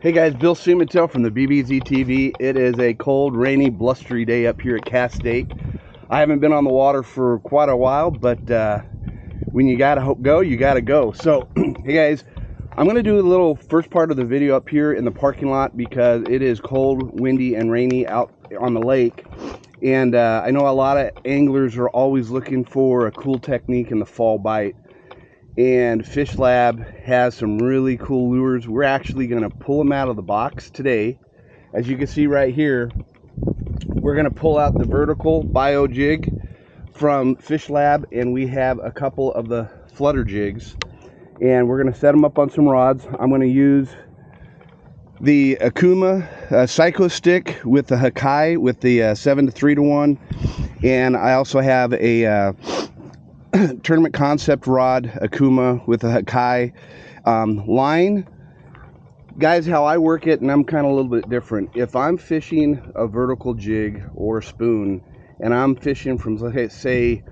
Hey guys, Bill Siemantel from the BBZ TV. It is a cold, rainy, blustery day up here at Castaic. I haven't been on the water for quite a while, but when you gotta go, you gotta go. So, hey guys, I'm gonna do a little first part of the video up here in the parking lot because it is cold, windy, and rainy out on the lake. And I know a lot of anglers are always looking for a cool technique in the fall bite. And FishLab has some really cool lures. We're actually going to pull them out of the box today. As you can see right here, we're going to pull out the vertical bio jig from FishLab, and we have a couple of the flutter jigs, and we're going to set them up on some rods. I'm going to use the Okuma Psycho stick with the Haiki with the 7-to-3-to-1, and I also have a tournament concept rod Okuma with a Haiki line. Guys, how I work it, and I'm kind of a little bit different. If I'm fishing a vertical jig or a spoon and I'm fishing from, let's say,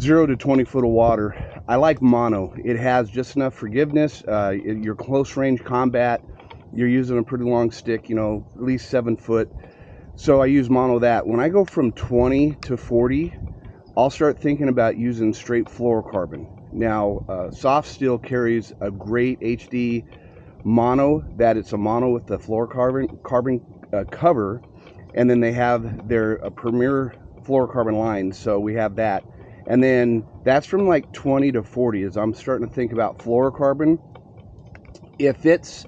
0 to 20 foot of water, I like mono. It has just enough forgiveness. Your close range combat, you're using a pretty long stick, you know, at least 7 foot. So I use mono that. When I go from 20 to 40, I'll start thinking about using straight fluorocarbon. Now, Soft Steel carries a great HD mono, that it's a mono with the fluorocarbon cover, and then they have their premier fluorocarbon line, so we have that. And then that's from like 20 to 40 as I'm starting to think about fluorocarbon. If it's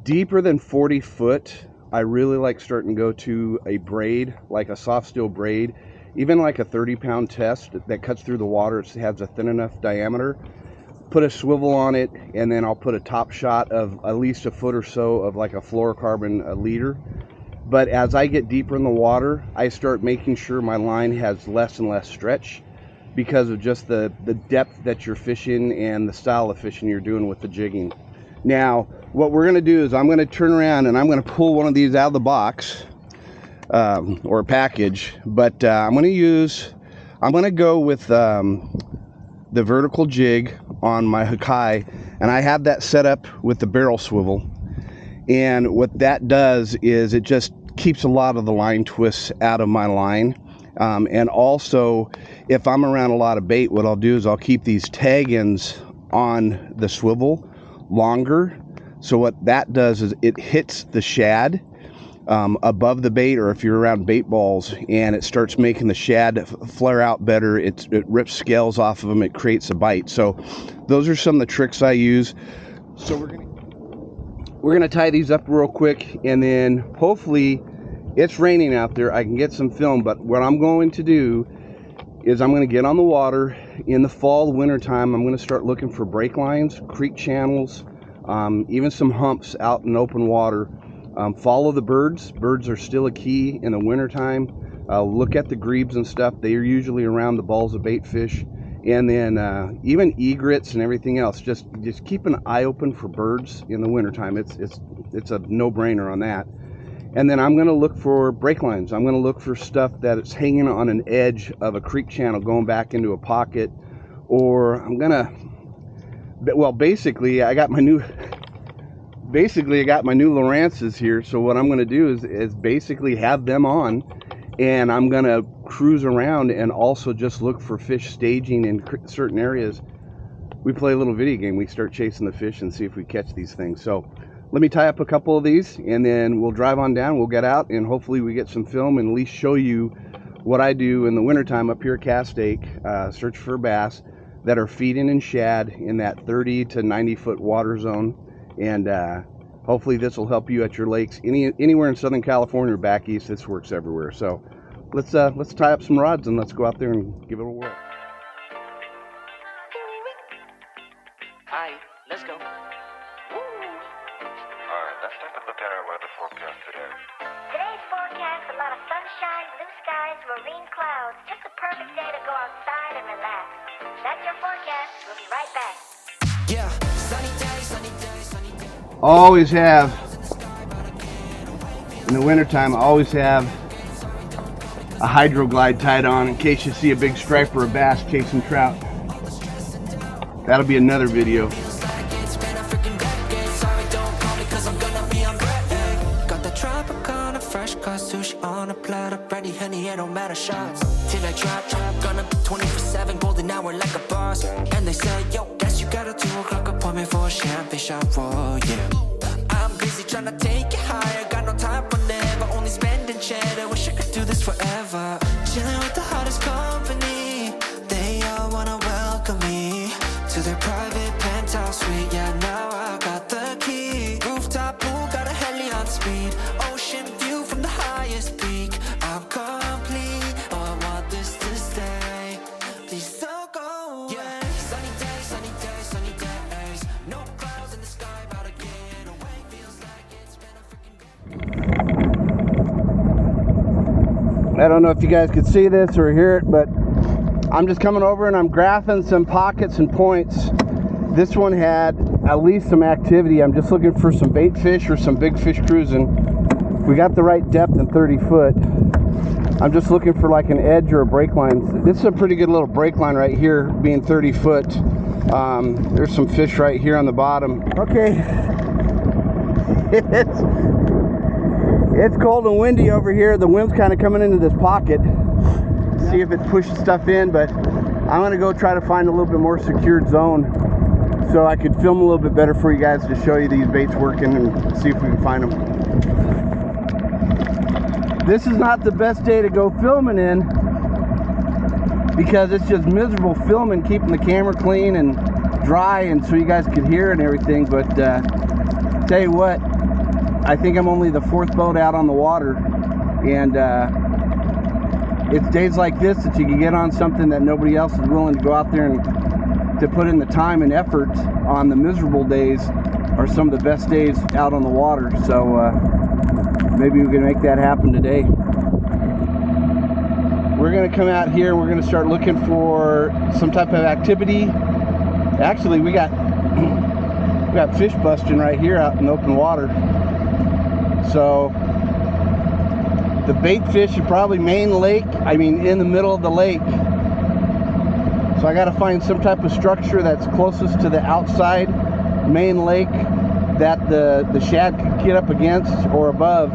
deeper than 40 foot, I really like starting to go to a braid, like a Soft Steel braid. Even like a 30-pound test that cuts through the water, it has a thin enough diameter. Put a swivel on it, and then I'll put a top shot of at least a foot or so of like a fluorocarbon leader. But as I get deeper in the water, I start making sure my line has less and less stretch because of just the depth that you're fishing and the style of fishing you're doing with the jigging. Now, what we're gonna do is I'm gonna turn around and I'm gonna pull one of these out of the box. Or a package, but I'm going to go with the vertical jig on my Haiki, and I have that set up with the barrel swivel. And what that does is it just keeps a lot of the line twists out of my line. And also, if I'm around a lot of bait, what I'll do is I'll keep these tag ends on the swivel longer. So what that does is it hits the shad above the bait, or if you're around bait balls, and it starts making the shad flare out better. It rips scales off of them. It creates a bite. So those are some of the tricks I use. So we're gonna tie these up real quick, and then hopefully, it's raining out there, I can get some film. But what I'm going to do is I'm going to get on the water in the fall, winter time. I'm going to start looking for break lines, creek channels, even some humps out in open water. Follow the birds. Birds are still a key in the wintertime. Look at the grebes and stuff. They are usually around the balls of bait fish. And then even egrets and everything else. Just keep an eye open for birds in the wintertime. It's a no-brainer on that. And then I'm going to look for break lines. I'm going to look for stuff that is hanging on an edge of a creek channel going back into a pocket. Or I'm going to... Well, basically, I got my new Lowrances here, so what I'm going to do is basically have them on, and I'm going to cruise around and also just look for fish staging in certain areas. We play a little video game. We start chasing the fish and see if we catch these things. So let me tie up a couple of these, and then we'll drive on down. We'll get out, and hopefully we get some film and at least show you what I do in the wintertime up here at Castaic. Search for bass that are feeding in shad in that 30 to 90 foot water zone. And hopefully this will help you at your lakes anywhere in Southern California or back east. This works everywhere. So let's tie up some rods and let's go out there and give it a whirl. Hi, let's go. Alright, let's take a look at our weather forecast today. Today's forecast, a lot of sunshine, blue skies, marine clouds. Just a perfect day to go outside and relax. That's your forecast. We'll be right back. Yeah, sunny day, sunny day, sunny day. Always have, in the wintertime, I always have a hydro glide tied on in case you see a big striper or bass chasing trout. That'll be another video. Sorry, don't call me 'cause I'm gonna Tropicana, fresh cut sushi on a platter. Brandy, honey, it don't matter shots. Till I drop, gonna be 24/7, golden hour like a boss. And they say, yo, guess you got a 2 o'clock appointment for a champagne shot, whoa, yeah. I'm busy trying to take it higher, got no time for never, only spending cheddar. Wish I could do this forever. Chilling with the hottest company, they all wanna welcome me to their private penthouse suite. Yeah, now I got the key. Rooftop pool, got a heli on speed. Ocean view from the highest peak. I'm complete, oh, I want this to stay. Please don't go away. Yeah, sunny days, sunny days, sunny days. No clouds in the sky, about to get away. Feels like it's been a freaking I don't know if you guys could see this or hear it, but I'm just coming over and I'm graphing some pockets and points. This one had at least some activity. I'm just looking for some bait fish or some big fish cruising. We got the right depth in 30 foot. I'm just looking for like an edge or a break line. This is a pretty good little break line right here, being 30 foot. There's some fish right here on the bottom. Okay, it's cold and windy over here. The wind's kind of coming into this pocket. See if it's pushing stuff in, but I'm gonna go try to find a little bit more secured zone so I could film a little bit better for you guys to show you these baits working and see if we can find them. This is not the best day to go filming in because it's just miserable filming, keeping the camera clean and dry and so you guys could hear and everything. But tell you what, I think I'm only the 4th boat out on the water, and it's days like this that you can get on something that nobody else is willing to go out there and to put in the time and effort on. The miserable days are some of the best days out on the water, so maybe we can make that happen today. We're going to come out here and we're going to start looking for some type of activity. Actually, we got fish busting right here out in open water. So the bait fish are probably in the middle of the lake. So I got to find some type of structure that's closest to the outside main lake that the shad could get up against or above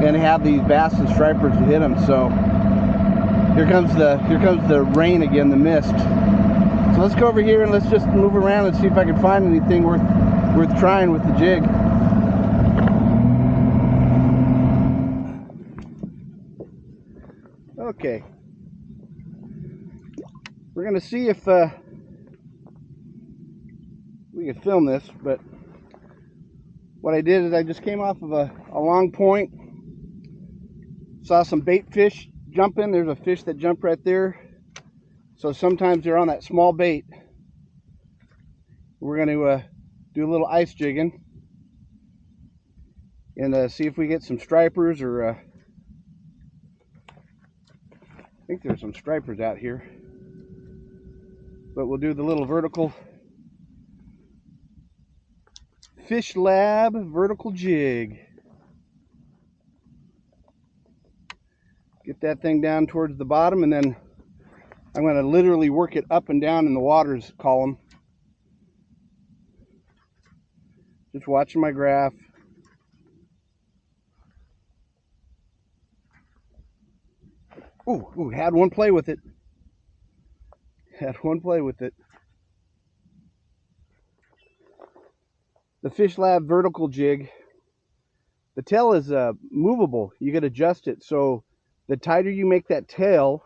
and have these bass and stripers to hit them. So here comes the rain again, the mist. So let's go over here and let's just move around and see if I can find anything worth trying with the jig. Okay, we're gonna see if we can film this, but what I did is I just came off of a long point, saw some bait fish jumping. There's a fish that jumped right there, so sometimes they're on that small bait. We're going to do a little ice jigging and see if we get some stripers, or I think there's some stripers out here, but we'll do the little vertical FishLab vertical jig. Get that thing down towards the bottom, and then I'm going to literally work it up and down in the water's column. Just watching my graph. Ooh, had one play with it. Had one play with it. The FishLab vertical jig. The tail is movable. You can adjust it. So the tighter you make that tail,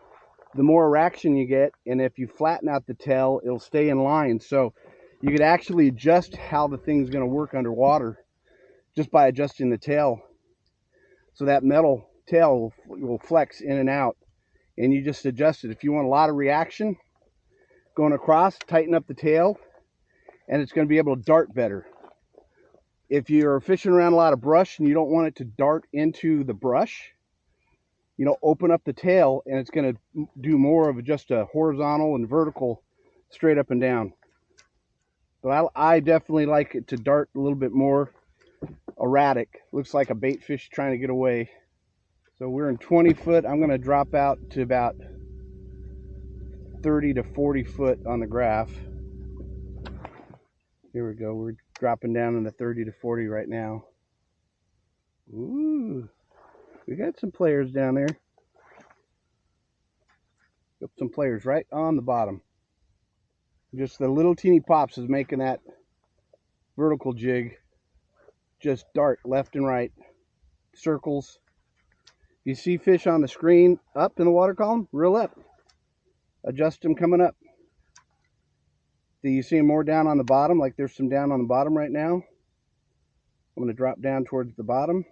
the more action you get. And if you flatten out the tail, it'll stay in line. So you could actually adjust how the thing's going to work underwater just by adjusting the tail. So that metal tail will flex in and out. And you just adjust it. If you want a lot of reaction going across, tighten up the tail, and it's going to be able to dart better. If you're fishing around a lot of brush and you don't want it to dart into the brush, you know, open up the tail and it's going to do more of just a horizontal and vertical, straight up and down. But I definitely like it to dart a little bit more erratic. Looks like a bait fish trying to get away. So we're in 20 foot. I'm going to drop out to about 30 to 40 foot on the graph. Here we go. We're dropping down in the 30 to 40 right now. Ooh, we got some players down there. Got some players right on the bottom. Just the little teeny pops is making that vertical jig just dart left and right. Circles. You see fish on the screen up in the water column? Reel up. Adjust them coming up. Do you see more down on the bottom? Like there's some down on the bottom right now. I'm going to drop down towards the bottom.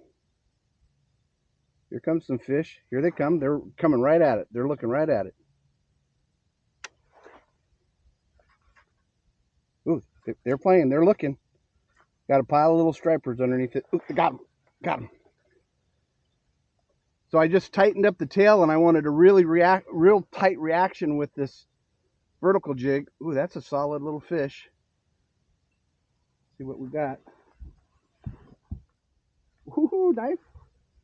Here comes some fish. Here they come. They're coming right at it. They're looking right at it. Ooh, they're playing. They're looking. Got a pile of little stripers underneath it. Ooh, got them. Got them. So I just tightened up the tail, and I wanted a real tight reaction with this vertical jig. Ooh, that's a solid little fish. See what we got. Ooh,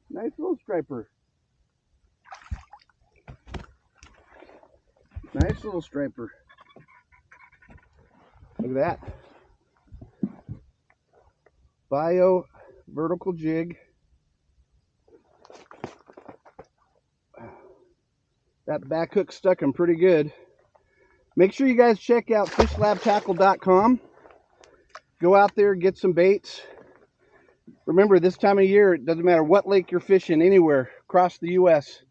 nice little striper. Nice little striper. Look at that. Bio vertical jig. That back hook stuck him pretty good. Make sure you guys check out FishLabTackle.com. Go out there, get some baits. Remember, this time of year, it doesn't matter what lake you're fishing, anywhere across the U.S.,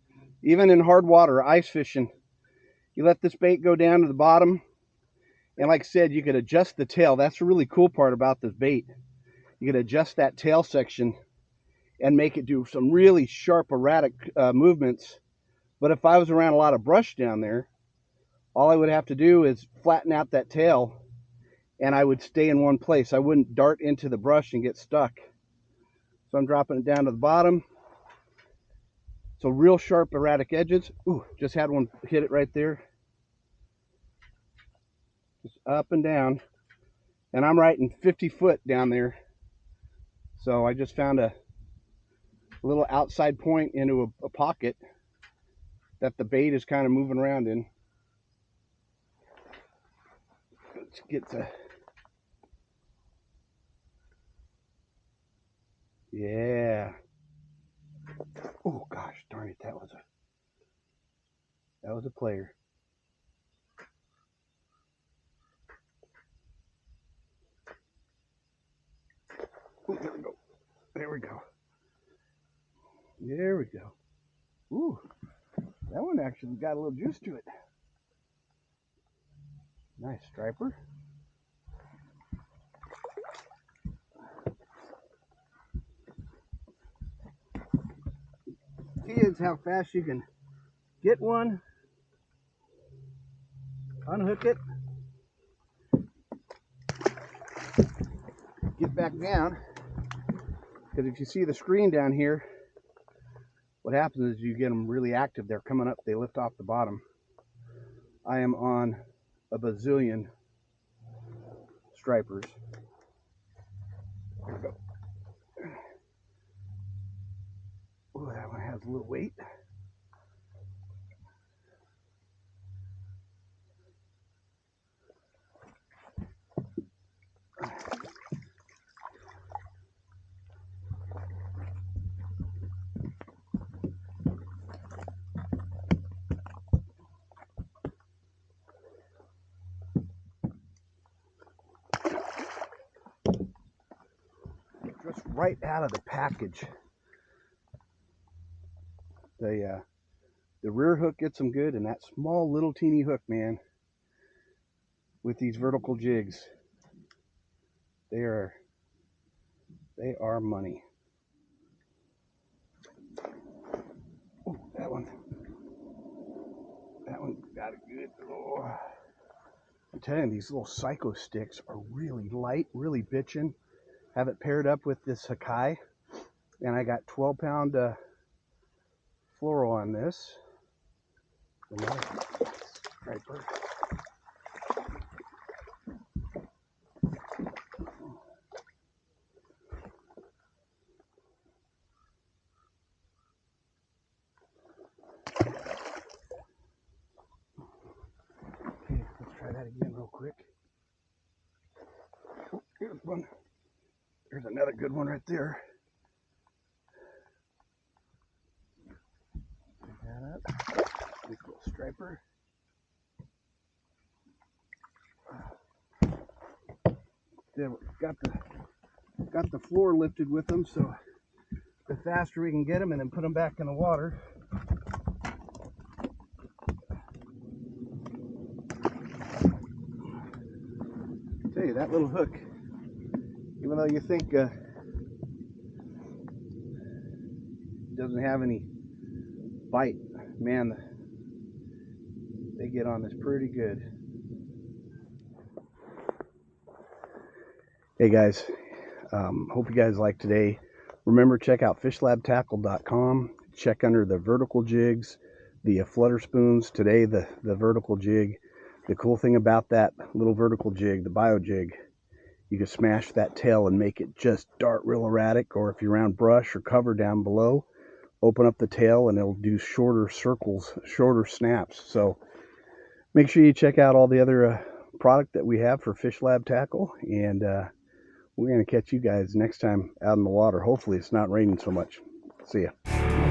even in hard water, ice fishing. You let this bait go down to the bottom, and like I said, you could adjust the tail. That's the really cool part about this bait. You could adjust that tail section and make it do some really sharp, erratic movements. But if I was around a lot of brush down there, all I would have to do is flatten out that tail, and I would stay in one place. I wouldn't dart into the brush and get stuck. So I'm dropping it down to the bottom. So real sharp, erratic edges. Ooh, just had one hit it right there. Just up and down. And I'm right in 50 foot down there. So I just found a little outside point into a pocket that the bait is kind of moving around in. Let's get the... Yeah. Oh gosh, darn it, that was a player. Ooh, there we go. There we go. There we go. Ooh, that one actually got a little juice to it. Nice striper. Key is how fast you can get one, unhook it, get back down. Because if you see the screen down here, what happens is you get them really active. They're coming up, they lift off the bottom. I am on a bazillion stripers. There we go. Ooh, that one has a little weight. Just right out of the package. The rear hook gets them good, and that small little teeny hook, man, with these vertical jigs, they are money. Oh, that one got it good. Oh. I'm telling you, these little psycho sticks are really light, really bitchin'. Have it paired up with this Haiki, and I got 12-pound fluoro on this. Another striper. Okay, let's try that again real quick. Oh, here's one. There's another good one right there. that. Nice little striper. There, got the floor lifted with them, so the faster we can get them and then put them back in the water. I tell you, that little hook, even though you think it doesn't have any bite, man, they get on this pretty good. Hey guys, hope you guys like today. Remember, check out fishlabtackle.com. Check under the vertical jigs, the flutter spoons. Today, the vertical jig. The cool thing about that little vertical jig, the bio jig, you can smash that tail and make it just dart real erratic, or if you're around brush or cover down below, open up the tail and it'll do shorter circles, shorter snaps. So make sure you check out all the other product that we have for FishLab Tackle, and we're going to catch you guys next time out in the water. Hopefully it's not raining so much. See ya.